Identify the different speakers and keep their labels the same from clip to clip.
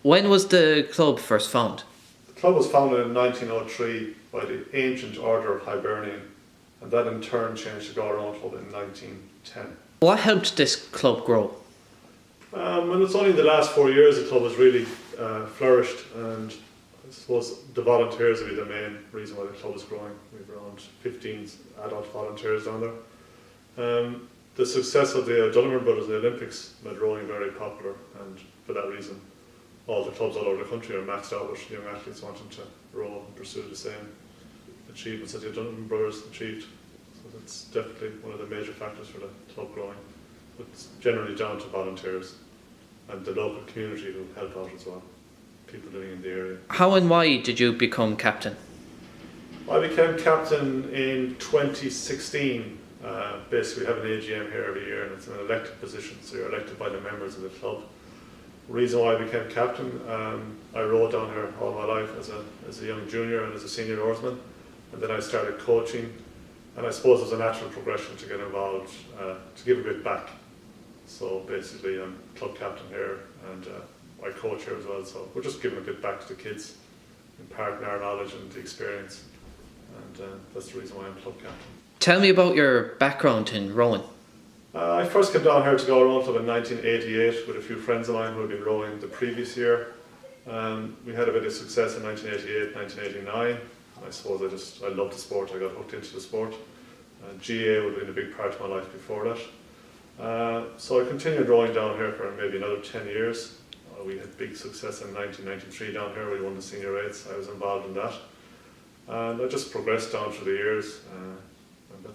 Speaker 1: When was the club first founded?
Speaker 2: The club was founded in 1903 by the Ancient Order of Hibernian, and that in turn changed to Go Around Club in 1910.
Speaker 1: What helped this club grow?
Speaker 2: And it's only in the last 4 years the club has really flourished, and I suppose the volunteers will be the main reason why the club is growing. We have around 15 adult volunteers down there. The success of the Donovan brothers in the Olympics made rowing very popular, and for that reason all the clubs all over the country are maxed out with young athletes wanting to row and pursue the same achievements that the Donovan brothers achieved. So that's definitely one of the major factors for the club growing. But it's generally down to volunteers and the local community who help out as well, people living in the area.
Speaker 1: How and why did you become captain?
Speaker 2: I became captain in 2016. Basically, we have an AGM here every year, and it's an elected position, so you're elected by the members of the club. The reason why I became captain, I rowed down here all my life as a young junior and as a senior oarsman, and then I started coaching, and I suppose it was a natural progression to get involved, to give a bit back. So basically I'm club captain here, and I coach here as well, so we're just giving a bit back to the kids, imparting our knowledge and the experience, and that's the reason why I'm club captain.
Speaker 1: Tell me about your background in rowing.
Speaker 2: I first came down here to Go Around Club in 1988 with a few friends of mine who had been rowing the previous year. We had a bit of success in 1988, 1989. I suppose I loved the sport, I got hooked into the sport. GA would have been a big part of my life before that. So I continued rowing down here for maybe another 10 years. We had big success in 1993 down here, we won the senior eights, I was involved in that. And I just progressed down through the years, and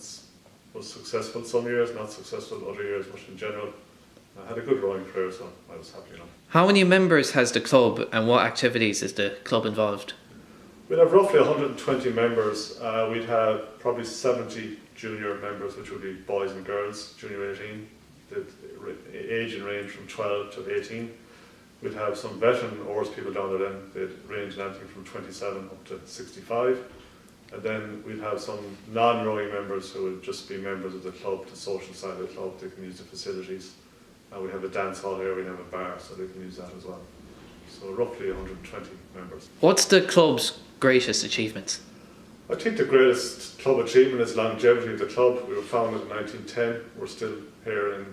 Speaker 2: was successful some years, not successful other years, but in general I had a good rowing career, so I was happy enough.
Speaker 1: How many members has the club, and what activities is the club involved?
Speaker 2: We'd have roughly 120 members. We'd have probably 70 junior members, which would be boys and girls, junior 18. The age and range from 12 to 18. We'd have some veteran oars people down there then. They'd range in anything from 27 up to 65. And then we'd have some non-rowing members who would just be members of the club, the social side of the club. They can use the facilities. We have a dance hall here, we have a bar, so they can use that as well. So roughly 120 members.
Speaker 1: What's the club's greatest achievements?
Speaker 2: I think the greatest club achievement is longevity of the club. We were founded in 1910. We're still here in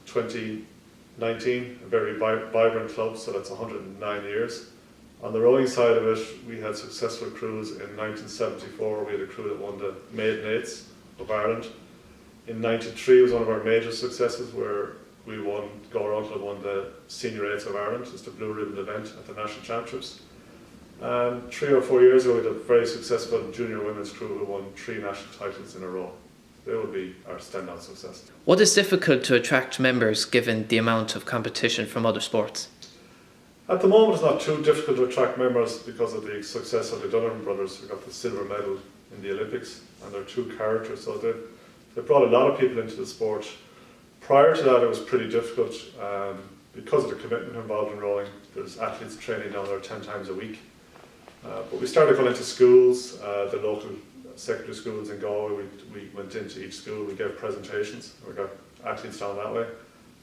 Speaker 2: 2019, a very vibrant club, so that's 109 years. On the rowing side of it, we had successful crews. In 1974, we had a crew that won the Maiden Eights of Ireland. In 93 was one of our major successes, where we won, Go Around Club won the Senior Eights of Ireland. It's the Blue Ribbon event at the National Championships. And 3 or 4 years ago, we had a very successful junior women's crew who won 3 national titles in a row. They would be our standout success.
Speaker 1: What is difficult to attract members given the amount of competition from other sports?
Speaker 2: At the moment, it's not too difficult to attract members because of the success of the Donovan brothers, who got the silver medal in the Olympics, and they're 2 characters, so they brought a lot of people into the sport. Prior to that, it was pretty difficult because of the commitment involved in rowing. There's athletes training down there 10 times a week. But we started going into schools, the local secondary schools in Galway. We went into each school, we gave presentations, we got athletes down that way,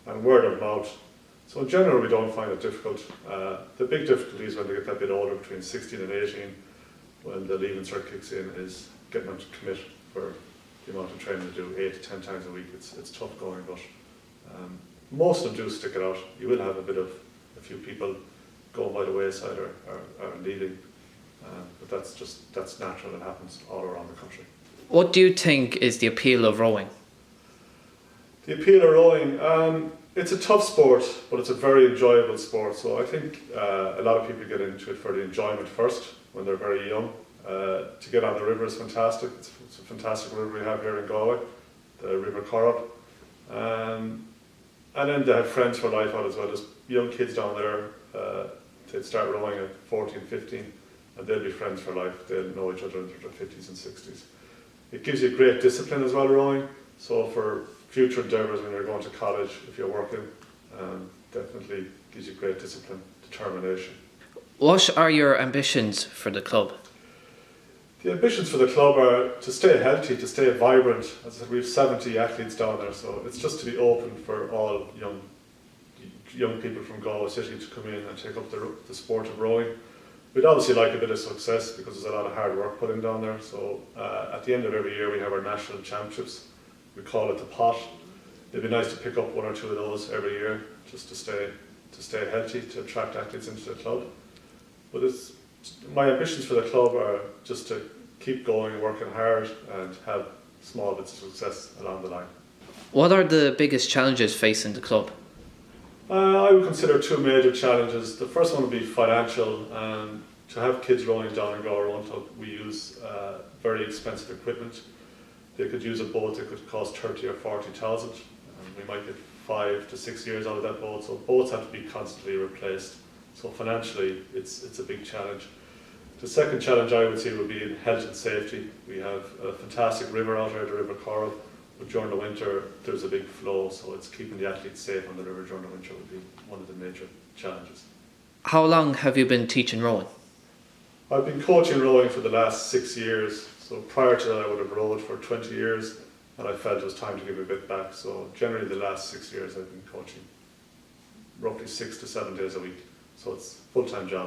Speaker 2: and word of mouth. So in general, we don't find it difficult. The big difficulty is when they get that bit older, between 16 and 18, when the leaving cert kicks in, is getting them to commit for the amount of training they do 8 to 10 times a week. It's tough going, but most of them do stick it out. You will have a few people going by the wayside or leaving, but that's natural. It happens all around the country.
Speaker 1: What do you think is the appeal of rowing?
Speaker 2: The appeal of rowing, it's a tough sport, but it's a very enjoyable sport. So I think a lot of people get into it for the enjoyment first, when they're very young. To get on the river is fantastic. It's a fantastic river we have here in Galway, the River Corrib. And then they have friends for life out as well. There's young kids down there, they'd start rowing at 14, 15, and they'll be friends for life. They'll know each other into their 50s and 60s. It gives you great discipline as well, rowing. So for future endeavours when you're going to college, if you're working, definitely gives you great discipline, determination.
Speaker 1: What are your ambitions for the club?
Speaker 2: The ambitions for the club are to stay healthy, to stay vibrant. As I said, we have 70 athletes down there, so it's just to be open for all young young people from Galway City to come in and take up the sport of rowing. We'd obviously like a bit of success because there's a lot of hard work put in down there. So at the end of every year we have our national championships. We call it the pot. It'd be nice to pick up one or two of those every year just to stay healthy, to attract athletes into the club. But my ambitions for the club are just to keep going, working hard, and have small bits of success along the line.
Speaker 1: What are the biggest challenges facing the club?
Speaker 2: I would consider two major challenges. The first one would be financial. To have kids rowing down in Galway Rowing Club, we use very expensive equipment. They could use a boat that could cost 30 or 40,000. We might get 5 to 6 years out of that boat, so boats have to be constantly replaced. So financially, it's a big challenge. The second challenge I would see would be in health and safety. We have a fantastic river out here, the River Coral, but during the winter there's a big flow, so it's keeping the athletes safe on the river during the winter would be one of the major challenges.
Speaker 1: How long have you been teaching rowing?
Speaker 2: I've been coaching rowing for the last 6 years, so prior to that I would have rowed for 20 years, and I felt it was time to give a bit back. So generally the last 6 years I've been coaching roughly 6 to 7 days a week, so it's a full-time job.